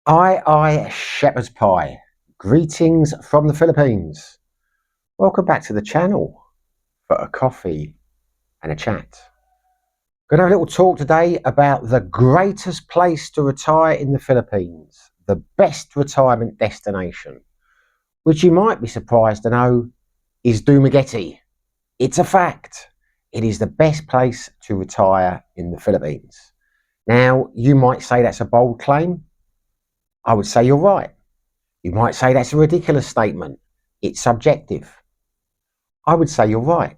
Shepherd's pie. Greetings from the Philippines. Welcome back to the channel for a coffee and a chat. Going to have a little talk today about the greatest place to retire in the Philippines, the best retirement destination, which you might be surprised to know is Dumaguete. It's a fact. It is the best place to retire in the Philippines. Now, you might say that's a bold claim. I would say you're right. You might say that's a ridiculous statement. It's subjective. I would say you're right.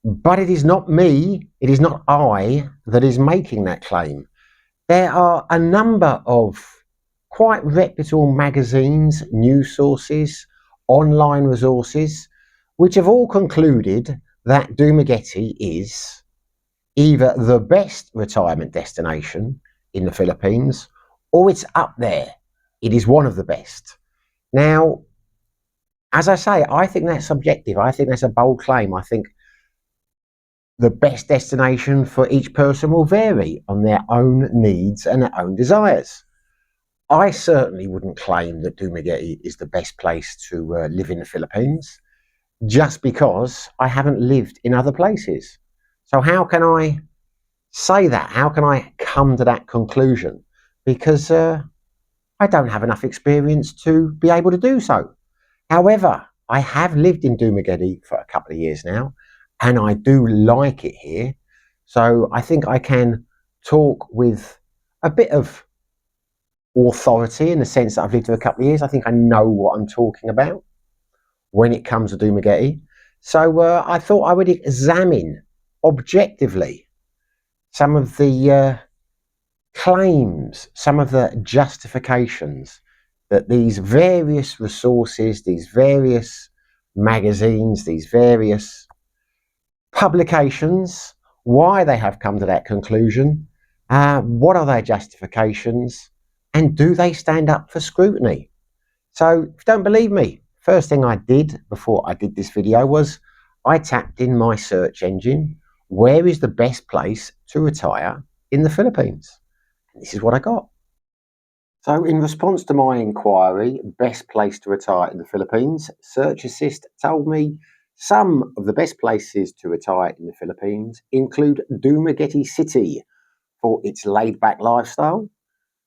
But it is not me, it is not I that is making that claim. There are a number of quite reputable magazines, news sources, online resources, which have all concluded that Dumaguete is either the best retirement destination in the Philippines or it's up there. It is one of the best. Now, as I say, I think that's subjective. I think that's a bold claim. I think the best destination for each person will vary on their own needs and their own desires. I certainly wouldn't claim that Dumaguete is the best place to live in the Philippines just because I haven't lived in other places. So how can I say that? How can I come to that conclusion? Because I don't have enough experience to be able to do so. However, I have lived in Dumaguete for a couple of years now, and I do like it here. So I think I can talk with a bit of authority in the sense that I've lived here a couple of years. I think I know what I'm talking about when it comes to Dumaguete. So I thought I would examine objectively some of the claims, some of the justifications that these various resources, these various magazines, these various publications, why they have come to that conclusion, what are their justifications, and do they stand up for scrutiny? So if you don't believe me, first thing I did before I did this video was I tapped in my search engine, where is the best place to retire in the Philippines? And this is what I got. So in response to my inquiry, best place to retire in the Philippines, Search Assist told me some of the best places to retire in the Philippines include Dumaguete City for its laid-back lifestyle,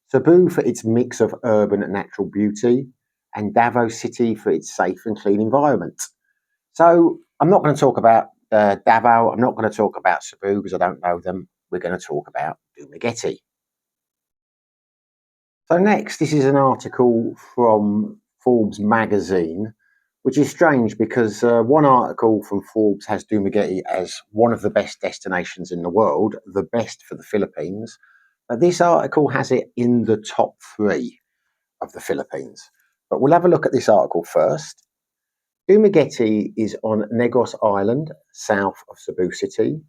Cebu for its mix of urban and natural beauty, and Davao City for its safe and clean environment. So I'm not going to talk about Davao, I'm not going to talk about Cebu because I don't know them. We're going to talk about Dumaguete. So next, this is an article from Forbes magazine, which is strange because one article from Forbes has Dumaguete as one of the best destinations in the world, the best for the Philippines. But this article has it in the top 3 of the Philippines. But we'll have a look at this article first. Dumaguete is on Negros Island, south of Cebu City,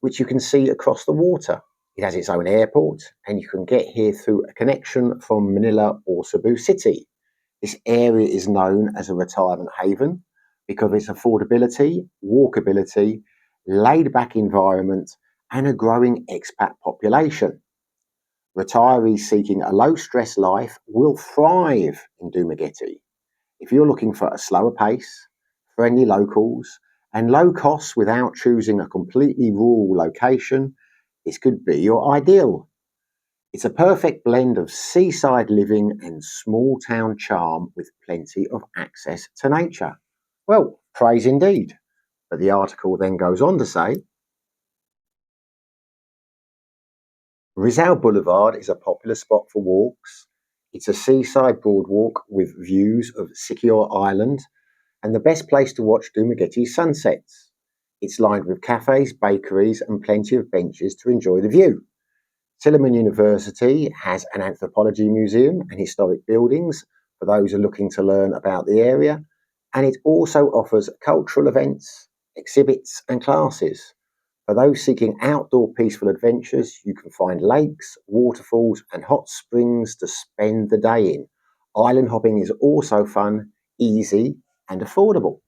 which you can see across the water. It has its own airport, and you can get here through a connection from Manila or Cebu City. This area is known as a retirement haven because of its affordability, walkability, laid-back environment, and a growing expat population. Retirees seeking a low-stress life will thrive in Dumaguete. If you're looking for a slower pace, friendly locals, and low costs without choosing a completely rural location, this could be your ideal. It's a perfect blend of seaside living and small town charm with plenty of access to nature. Well, praise indeed. But the article then goes on to say, Rizal Boulevard is a popular spot for walks. It's a seaside boardwalk with views of Siquijor Island and the best place to watch Dumaguete sunsets. It's lined with cafes, bakeries, and plenty of benches to enjoy the view. Silliman University has an anthropology museum and historic buildings for those who are looking to learn about the area, and it also offers cultural events, exhibits, and classes. For those seeking outdoor peaceful adventures, you can find lakes, waterfalls, and hot springs to spend the day in. Island hopping is also fun, easy, and affordable.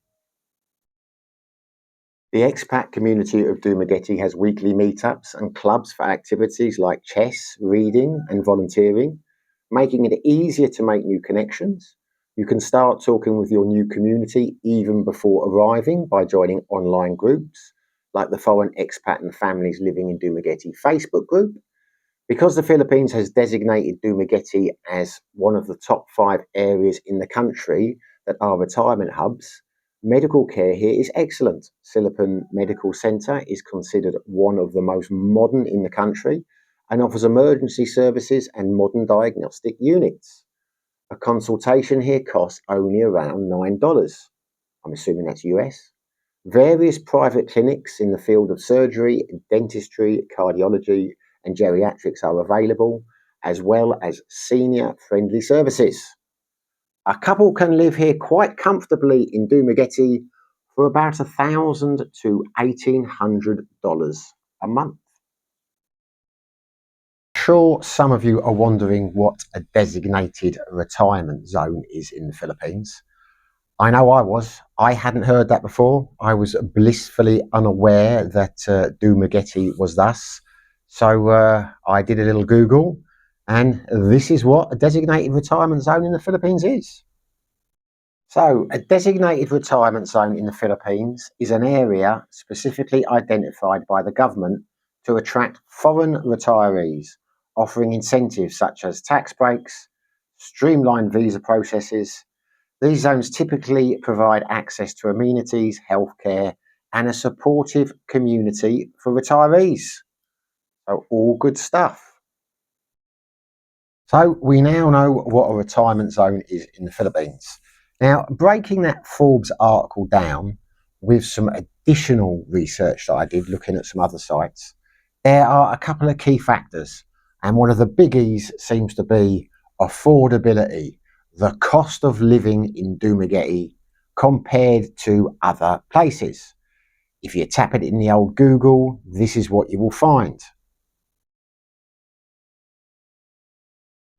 The expat community of Dumaguete has weekly meetups and clubs for activities like chess, reading, and volunteering. making it easier to make new connections. You can start talking with your new community even before arriving by joining online groups like the Foreign Expat and Families Living in Dumaguete Facebook group. Because the Philippines has designated Dumaguete as one of the top 5 areas in the country that are retirement hubs, medical care here is excellent. Silopan Medical Centre is considered one of the most modern in the country and offers emergency services and modern diagnostic units. A consultation here costs only around $9. I'm assuming that's US. Various private clinics in the field of surgery, dentistry, cardiology, and geriatrics are available, as well as senior friendly services. A couple can live here quite comfortably in Dumaguete for about $1,000 to $1,800 a month. Sure, some of you are wondering what a designated retirement zone is in the Philippines. I know I was. I hadn't heard that before. I was blissfully unaware that Dumaguete was thus. So I did a little Google, and this is what a designated retirement zone in the Philippines is. So, a designated retirement zone in the Philippines is an area specifically identified by the government to attract foreign retirees, offering incentives such as tax breaks, streamlined visa processes. These zones typically provide access to amenities, healthcare, and a supportive community for retirees. So, all good stuff. So, we now know what a retirement zone is in the Philippines. Now, breaking that Forbes article down with some additional research that I did looking at some other sites, there are a couple of key factors. And one of the biggies seems to be affordability, the cost of living in Dumaguete compared to other places. If you tap it in the old Google, this is what you will find.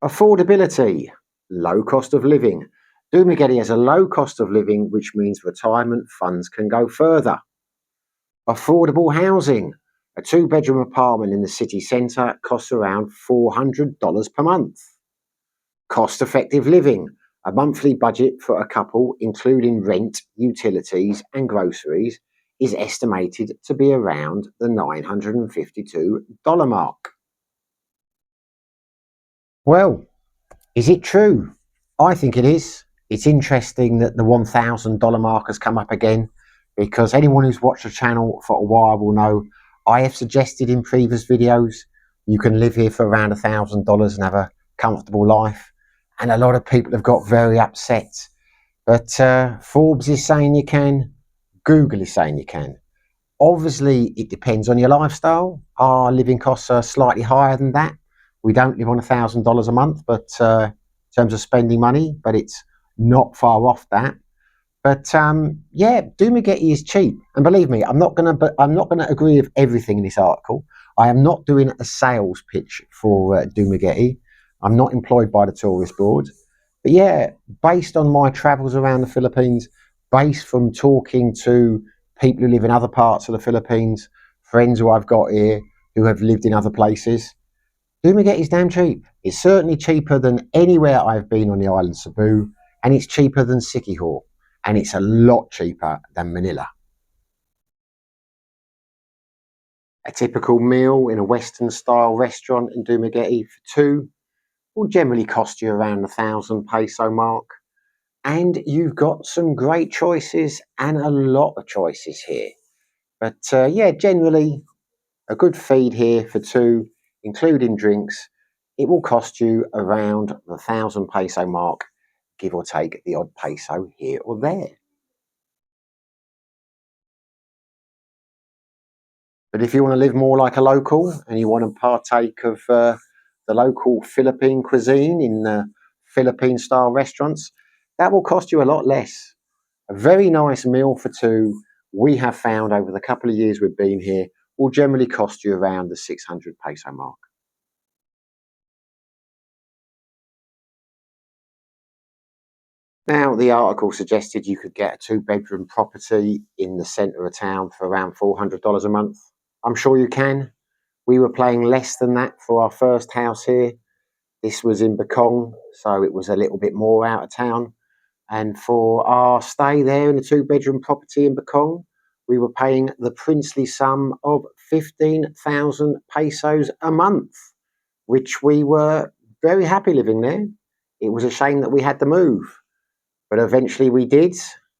Affordability, low cost of living. Dumaguete has a low cost of living, which means retirement funds can go further. Affordable housing. A 2-bedroom apartment in the city centre costs around $400 per month. Cost effective living. A monthly budget for a couple, including rent, utilities, and groceries, is estimated to be around the $952 mark. Well, is it true? I think it is. It's interesting that the $1,000 mark has come up again because anyone who's watched the channel for a while will know I have suggested in previous videos you can live here for around $1,000 and have a comfortable life. And a lot of people have got very upset. But Forbes is saying you can, Google is saying you can. Obviously, it depends on your lifestyle. Our living costs are slightly higher than that. We don't live on $1,000 a month, but in terms of spending money, but it's not far off that. But yeah, Dumaguete is cheap, and believe me, I'm not gonna agree with everything in this article. I am not doing a sales pitch for Dumaguete. I'm not employed by the tourist board, but yeah, based on my travels around the Philippines, based from talking to people who live in other parts of the Philippines, friends who I've got here who have lived in other places, Dumaguete is damn cheap. It's certainly cheaper than anywhere I've been on the island of Cebu, and it's cheaper than Siquijor, and it's a lot cheaper than Manila. A typical meal in a Western style restaurant in Dumaguete for two will generally cost you around the 1,000 peso mark. And you've got some great choices and a lot of choices here. But yeah, generally a good feed here for two, including drinks, it will cost you around the 1,000 peso mark, give or take the odd peso here or there. But if you want to live more like a local and you want to partake of the local Philippine cuisine in Philippine style restaurants, that will cost you a lot less. A very nice meal for two, we have found over the couple of years we've been here, will generally cost you around the 600 peso mark. Now, the article suggested you could get a 2-bedroom property in the centre of town for around $400 a month. I'm sure you can. We were paying less than that for our first house here. This was in Bekong, so it was a little bit more out of town. And for our stay there in a two-bedroom property in Bekong, we were paying the princely sum of 15,000 pesos a month, which we were very happy living there. It was a shame that we had to move, but eventually we did,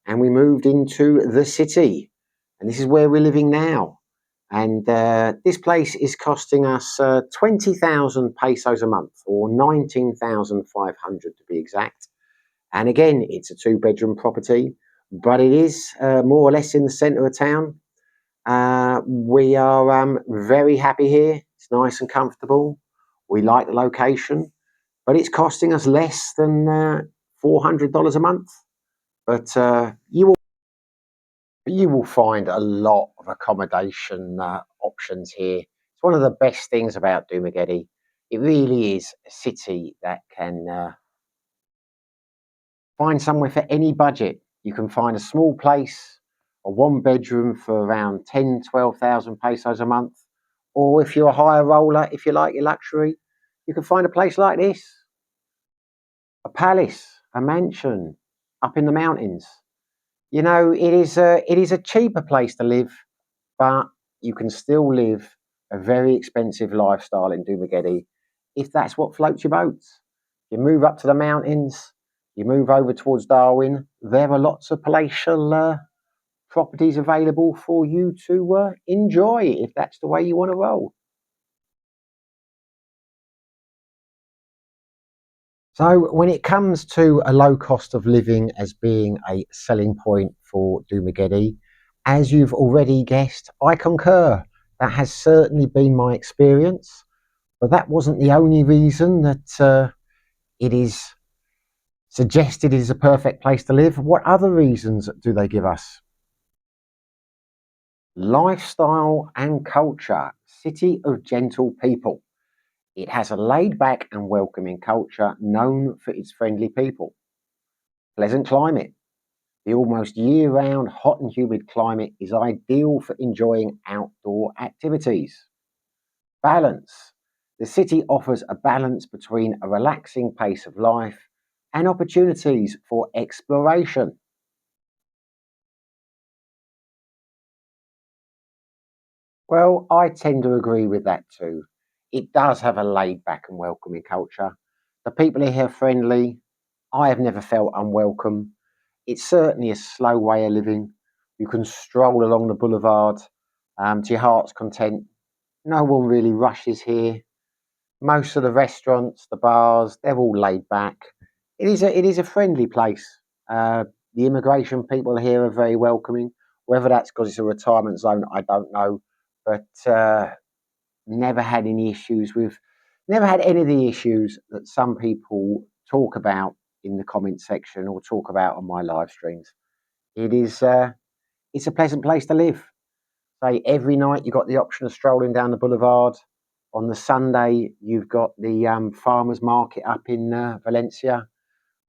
and we moved into the city. And this is where we're living now. And this place is costing us 20,000 pesos a month, or 19,500 to be exact. And again, it's a two-bedroom property, but it is more or less in the centre of town. We are very happy here. It's nice and comfortable. We like the location, but it's costing us less than $400 a month. But you will find a lot of accommodation options here. It's one of the best things about Dumaguete. It really is a city that can find somewhere for any budget. You can find a small place, a one bedroom for around 10, 12,000 pesos a month. Or if you're a higher roller, if you like your luxury, you can find a place like this, a palace, a mansion up in the mountains. You know, it is a cheaper place to live, but you can still live a very expensive lifestyle in Dumaguete if that's what floats your boat. You move up to the mountains, you move over towards Darwin, there are lots of palatial properties available for you to enjoy if that's the way you want to roll. So, when it comes to a low cost of living as being a selling point for Dumaguete, as you've already guessed, I concur. That has certainly been my experience, but that wasn't the only reason that it is suggested it is a perfect place to live. What other reasons do they give us? Lifestyle and culture, city of gentle people. It has a laid back and welcoming culture known for its friendly people. Pleasant climate. The almost year round hot and humid climate is ideal for enjoying outdoor activities. Balance. The city offers a balance between a relaxing pace of life and opportunities for exploration. Well, I tend to agree with that too. It does have a laid back and welcoming culture. The people here are friendly. I have never felt unwelcome. It's certainly a slow way of living. You can stroll along the boulevard to your heart's content. No one really rushes here. Most of the restaurants, the bars, they're all laid back. It is a friendly place. The immigration people here are very welcoming. Whether that's because it's a retirement zone, I don't know. But never had any issues with, never had any of the issues that some people talk about in the comment section or talk about on my live streams. It is, it's a pleasant place to live. Say every night you've got the option of strolling down the boulevard. On the Sunday, you've got the farmers market up in Valencia,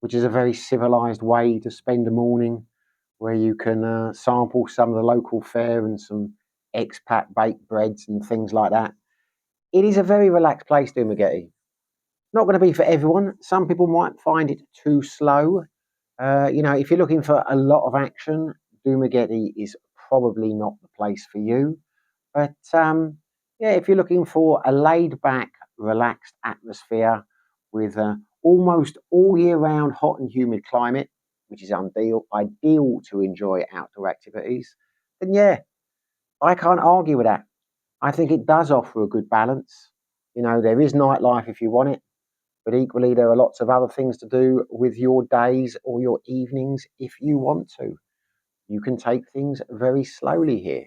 which is a very civilized way to spend a morning where you can sample some of the local fare and some expat baked breads and things like that. It is a very relaxed place, Dumaguete. Not going to be for everyone. Some people might find it too slow. If you're looking for a lot of action, Dumaguete is probably not the place for you. But yeah, if you're looking for a laid back, relaxed atmosphere with almost all year round hot and humid climate, which is ideal to enjoy outdoor activities, then yeah, I can't argue with that. I think it does offer a good balance. You know, there is nightlife if you want it, but equally there are lots of other things to do with your days or your evenings if you want to. You can take things very slowly here.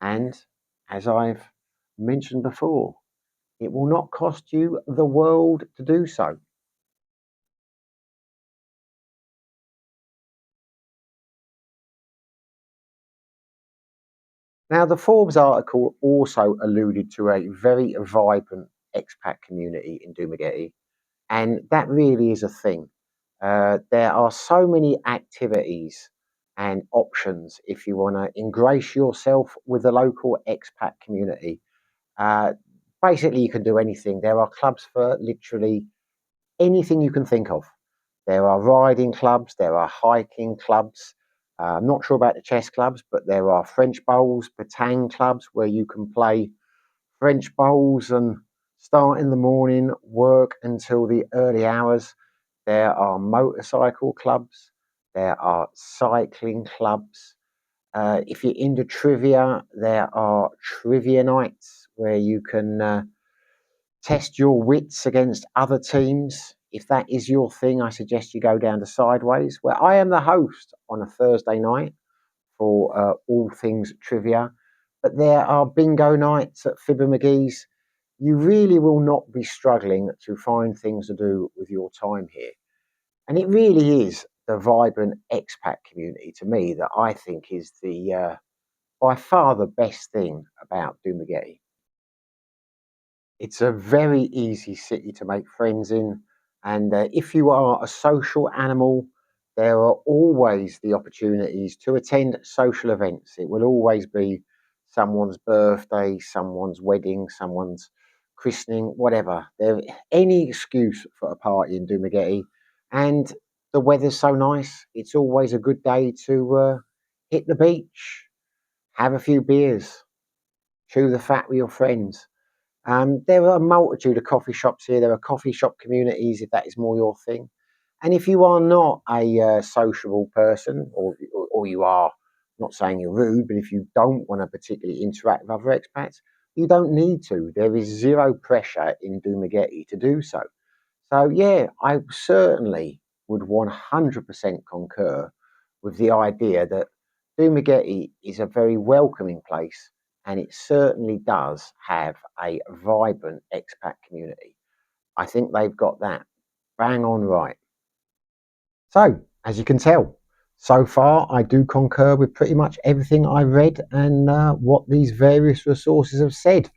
And as I've mentioned before, it will not cost you the world to do so. Now, the Forbes article also alluded to a very vibrant expat community in Dumaguete, and that really is a thing. There are so many activities and options if you want to ingrace yourself with the local expat community. Uh, Basically, you can do anything. There are clubs for literally anything you can think of. There are riding clubs, there are hiking clubs. I'm not sure about the chess clubs, but there are French bowls, Batang clubs where you can play French bowls and start in the morning, work until the early hours. There are motorcycle clubs, there are cycling clubs. If you're into trivia, there are trivia nights where you can test your wits against other teams. If that is your thing, I suggest you go down to Sideways, where I am the host on a Thursday night for all things trivia. But there are bingo nights at Fibber McGee's. You really will not be struggling to find things to do with your time here. And it really is the vibrant expat community to me that I think is the by far the best thing about Dumaguete. It's a very easy city to make friends in, and if you are a social animal, there are always the opportunities to attend social events. It will always be someone's birthday, someone's wedding, someone's christening, whatever. There any excuse for a party in Dumaguete, and the weather's so nice. It's always a good day to hit the beach, have a few beers, chew the fat with your friends. There are a multitude of coffee shops here. There are coffee shop communities if that is more your thing. And if you are not a sociable person, or you are not saying you're rude, but if you don't want to particularly interact with other expats, you don't need to. There is zero pressure in Dumaguete to do so. So yeah, I certainly would 100% concur with the idea that Dumaguete is a very welcoming place, and it certainly does have a vibrant expat community. I think they've got that bang on right. So, as you can tell, so far I do concur with pretty much everything I read and what these various resources have said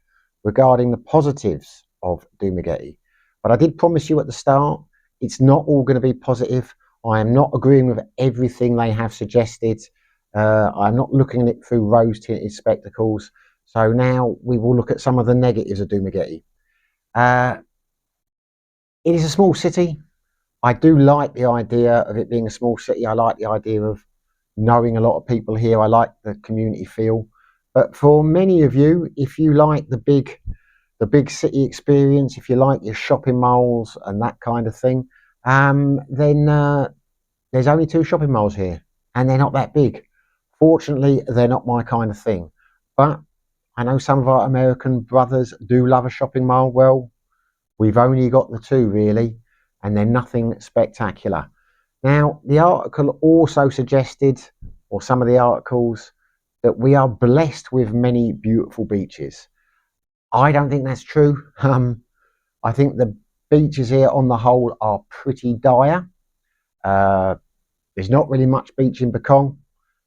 regarding the positives of Dumaguete. But I did promise you at the start, it's not all going to be positive. I am not agreeing with everything they have suggested. I'm not looking at it through rose-tinted spectacles. So now we will look at some of the negatives of Dumaguete. Uh, it is a small city. I do like the idea of it being a small city. I like the idea of knowing a lot of people here. I like the community feel. But for many of you, if you like the big city experience, if you like your shopping malls and that kind of thing, then there's only two shopping malls here, and they're not that big. Fortunately, they're not my kind of thing. But I know some of our American brothers do love a shopping mall. Well, we've only got the two really, and they're nothing spectacular. Now, the article also suggested, or some of the articles, that we are blessed with many beautiful beaches. I don't think that's true. I think the beaches here, on the whole, are pretty dire. Uh, there's not really much beach in Bekong.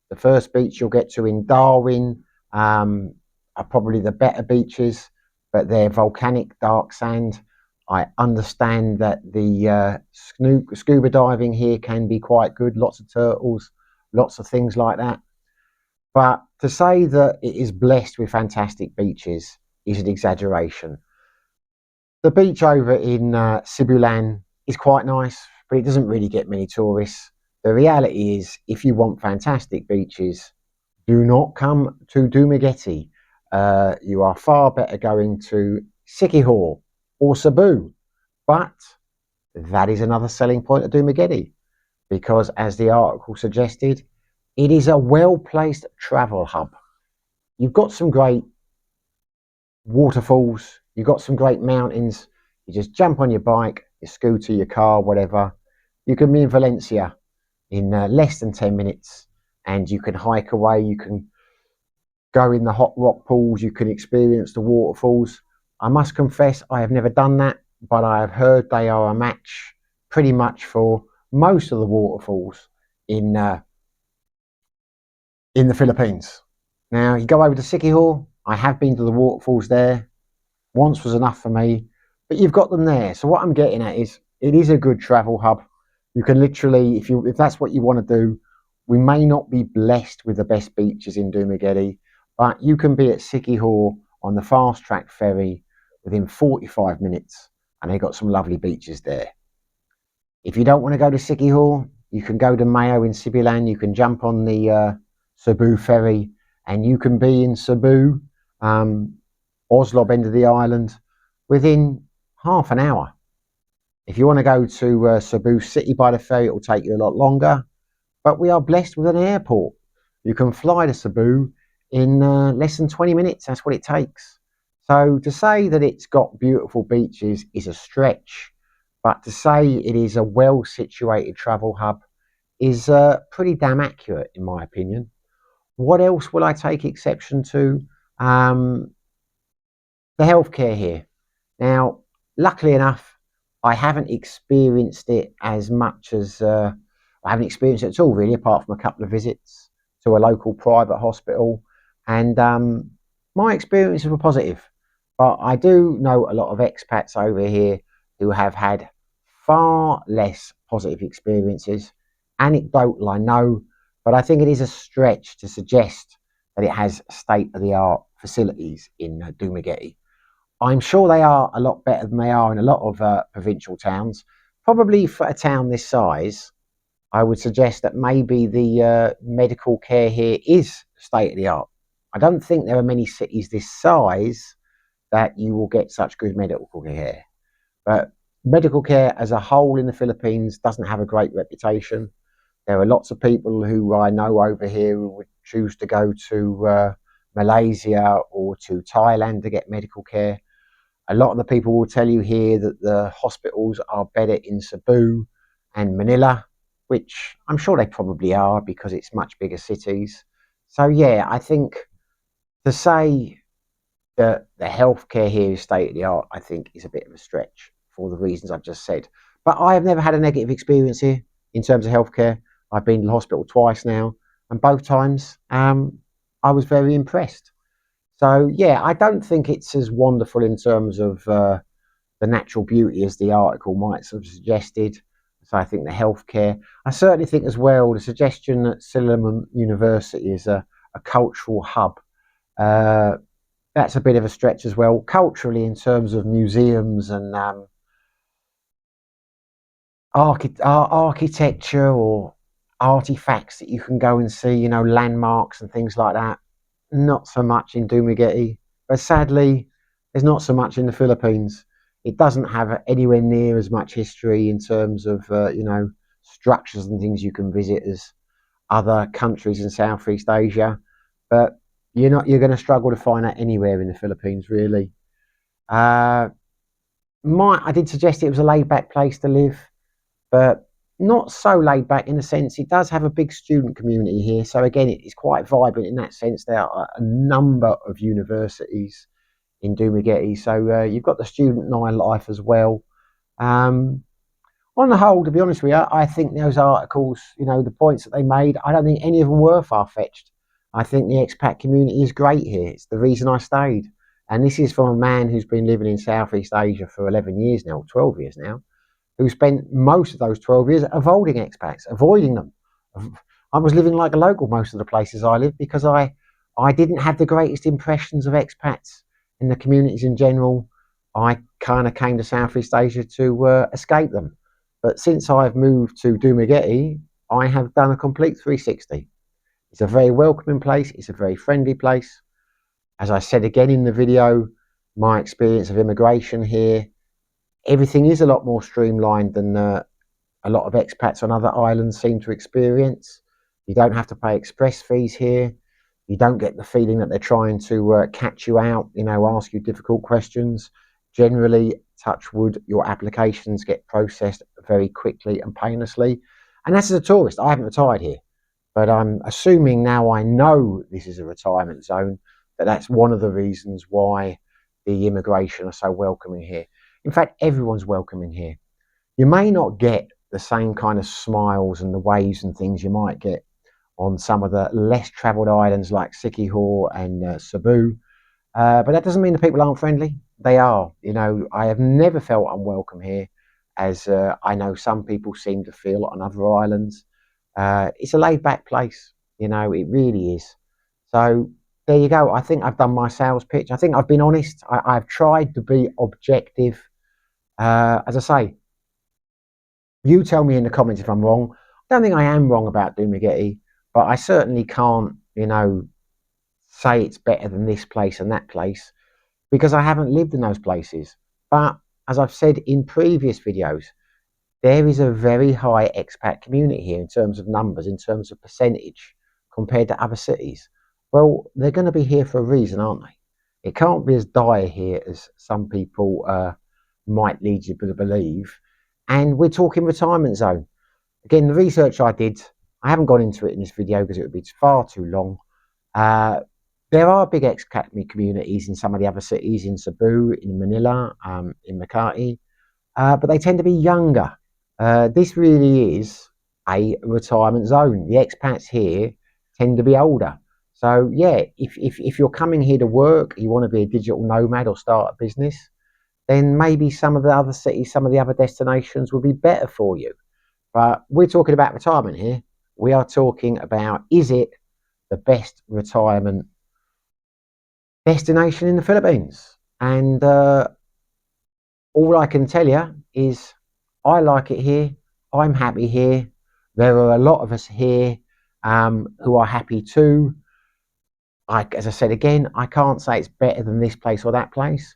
The first beach you'll get to in Darwin are probably the better beaches, but they're volcanic dark sand. I understand that the scuba diving here can be quite good, lots of turtles, lots of things like that. But to say that it is blessed with fantastic beaches is an exaggeration. The beach over in Sibulan is quite nice, but it doesn't really get many tourists. The reality is, if you want fantastic beaches, do not come to Dumaguete. You are far better going to Sikihor or Cebu. But that is another selling point of Dumaguete because, as the article suggested, it is a well-placed travel hub. You've got some great waterfalls, you've got some great mountains. You just jump on your bike, your scooter, your car, whatever. You can be in Valencia in less than 10 minutes, and you can hike away. You can go in the hot rock pools, you can experience the waterfalls. I must confess, I have never done that, but I have heard they are a match pretty much for most of the waterfalls in in the Philippines. Now, you go over to Sikihor. I have been to the waterfalls there. Once was enough for me, but you've got them there. So what I'm getting at is it is a good travel hub. You can literally, if that's what you want to do, we may not be blessed with the best beaches in Dumaguete, but you can be at Sikihor on the fast track ferry within 45 minutes, and they've got some lovely beaches there. If you don't want to go to Sikihor, you can go to Mayo in Sibilan. You can jump on the Cebu ferry, and you can be in Cebu, Oslob end of the island, within half an hour. If you want to go to Cebu City by the ferry, it will take you a lot longer. But we are blessed with an airport. You can fly to Cebu in less than 20 minutes. That's what it takes. So to say that it's got beautiful beaches is a stretch, but to say it is a well situated travel hub is pretty damn accurate, in my opinion. What else will I take exception to? Um, the healthcare here. Now, luckily enough, I haven't experienced it as much as I haven't experienced it at all, really, apart from a couple of visits to a local private hospital. And my experiences were positive. But I do know a lot of expats over here who have had far less positive experiences. Anecdotal, I know, but I think it is a stretch to suggest that it has state of the art facilities in Dumaguete. I'm sure they are a lot better than they are in a lot of provincial towns. Probably for a town this size, I would suggest that maybe the medical care here is state of the art. I don't think there are many cities this size that you will get such good medical care. But medical care as a whole in the Philippines doesn't have a great reputation. There are lots of people who I know over here who would choose to go to Malaysia or to Thailand to get medical care. A lot of the people will tell you here that the hospitals are better in Cebu and Manila, which I'm sure they probably are because it's much bigger cities. So yeah, I think to say that the healthcare here is state of the art, I think is a bit of a stretch for the reasons I've just said. But I have never had a negative experience here in terms of healthcare. I've been to the hospital twice now, and both times I was very impressed. So yeah, I don't think it's as wonderful in terms of the natural beauty as the article might have suggested. So I think the healthcare. I certainly think as well the suggestion that Silliman University is a cultural hub. Uh, that's a bit of a stretch as well, culturally in terms of museums and architecture or artifacts that you can go and see. You know, landmarks and things like that. Not so much in Dumaguete, but sadly, there's not so much in the Philippines. It doesn't have anywhere near as much history in terms of structures and things you can visit as other countries in Southeast Asia. But you're going to struggle to find that anywhere in the Philippines, really. Uh, I did suggest it was a laid back place to live, but not so laid back in the sense it does have a big student community here. So again, it's quite vibrant in that sense. There are a number of universities in Dumaguete, so you've got the student life as well. Um, on the whole, to be honest with you, I think those articles, the points that they made, I don't think any of them were far fetched. I think the expat community is great here. It's the reason I stayed. And this is from a man who's been living in Southeast Asia for 11 years now, 12 years now, who spent most of those 12 years avoiding expats, avoiding them. I was living like a local most of the places I lived because I didn't have the greatest impressions of expats in the communities in general. I kind of came to Southeast Asia to escape them. But since I've moved to Dumaguete, I have done a complete 360. It's a very welcoming place. It's a very friendly place. As I said again in the video, my experience of immigration here, everything is a lot more streamlined than a lot of expats on other islands seem to experience. You don't have to pay express fees here. You don't get the feeling that they're trying to catch you out, ask you difficult questions. Generally, touch wood, your applications get processed very quickly and painlessly. And that's as a tourist. I haven't retired here, but I'm assuming now I know this is a retirement zone, that's one of the reasons why the immigration are so welcoming here. In fact, everyone's welcoming here. You may not get the same kind of smiles and the waves and things you might get on some of the less travelled islands like Sikihor and Cebu, but that doesn't mean the people aren't friendly. They are. I have never felt unwelcome here, as I know some people seem to feel on other islands. It's a laid back place, it really is. So there you go. I think I've done my sales pitch. I think I've been honest. I've tried to be objective. As I say, You tell me in the comments if I'm wrong. I don't think I am wrong about Dumaguete, but I certainly can't, say it's better than this place and that place because I haven't lived in those places. But as I've said in previous videos, there is a very high expat community here in terms of numbers, in terms of percentage compared to other cities. Well, they're going to be here for a reason, aren't they? It can't be as dire here as some people might lead you to believe. And we're talking retirement zone. Again, the research I did, I haven't gone into it in this video because it would be far too long. There are big expat communities in some of the other cities, in Cebu, in Manila, in Makati, but they tend to be younger. This really is a retirement zone. The expats here tend to be older. So yeah, if you're coming here to work, you want to be a digital nomad or start a business, then maybe some of the other cities, some of the other destinations will be better for you. But we're talking about retirement here. We are talking about, is it the best retirement destination in the Philippines? And all I can tell you is I like it here. I'm happy here. There are a lot of us here who are happy too. As I said again, I can't say it's better than this place or that place.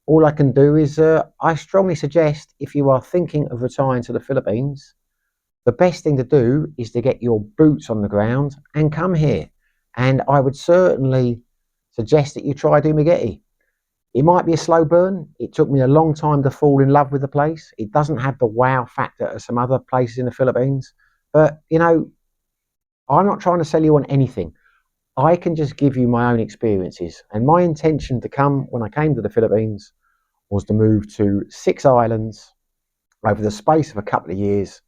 All I can do is I strongly suggest if you are thinking of retiring to the Philippines, the best thing to do is to get your boots on the ground and come here. And I would certainly suggest that you try Dumaguete. It might be a slow burn. It took me a long time to fall in love with the place. It doesn't have the wow factor of some other places in the Philippines. But, I'm not trying to sell you on anything. I can just give you my own experiences. And my intention to come when I came to the Philippines was to move to 6 islands over the space of a couple of years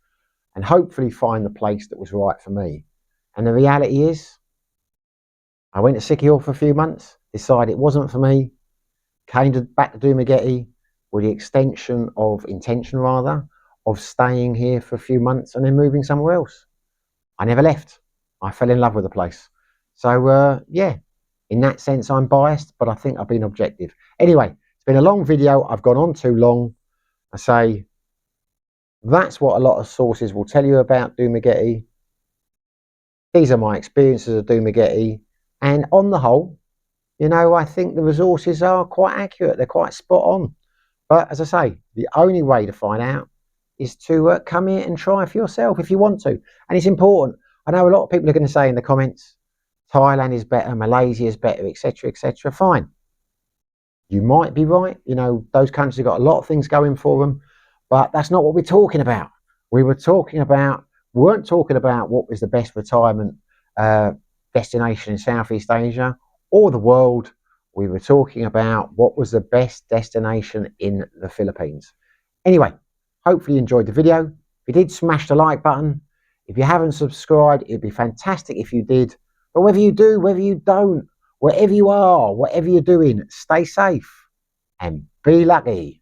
and hopefully find the place that was right for me. And the reality is, I went to Sikihor for a few months, decided it wasn't for me, back to Dumaguete with the intention of staying here for a few months and then moving somewhere else. I never left. I fell in love with the place. So, yeah, in that sense, I'm biased, but I think I've been objective. Anyway, it's been a long video. I've gone on too long. I say that's what a lot of sources will tell you about Dumaguete. These are my experiences of Dumaguete. And on the whole, I think the resources are quite accurate. They're quite spot on. But as I say, the only way to find out is to come here and try for yourself if you want to. And it's important. I know a lot of people are going to say in the comments, Thailand is better, Malaysia is better, etc., etc. Fine. You might be right. Those countries have got a lot of things going for them. But that's not what we're talking about. We weren't talking about what was the best retirement destination in Southeast Asia or the world. We were talking about what was the best destination in the Philippines. Anyway, hopefully you enjoyed the video. If you did, smash the like button. If you haven't subscribed, it'd be fantastic if you did. But whether you do, whether you don't, wherever you are, whatever you're doing, stay safe and be lucky.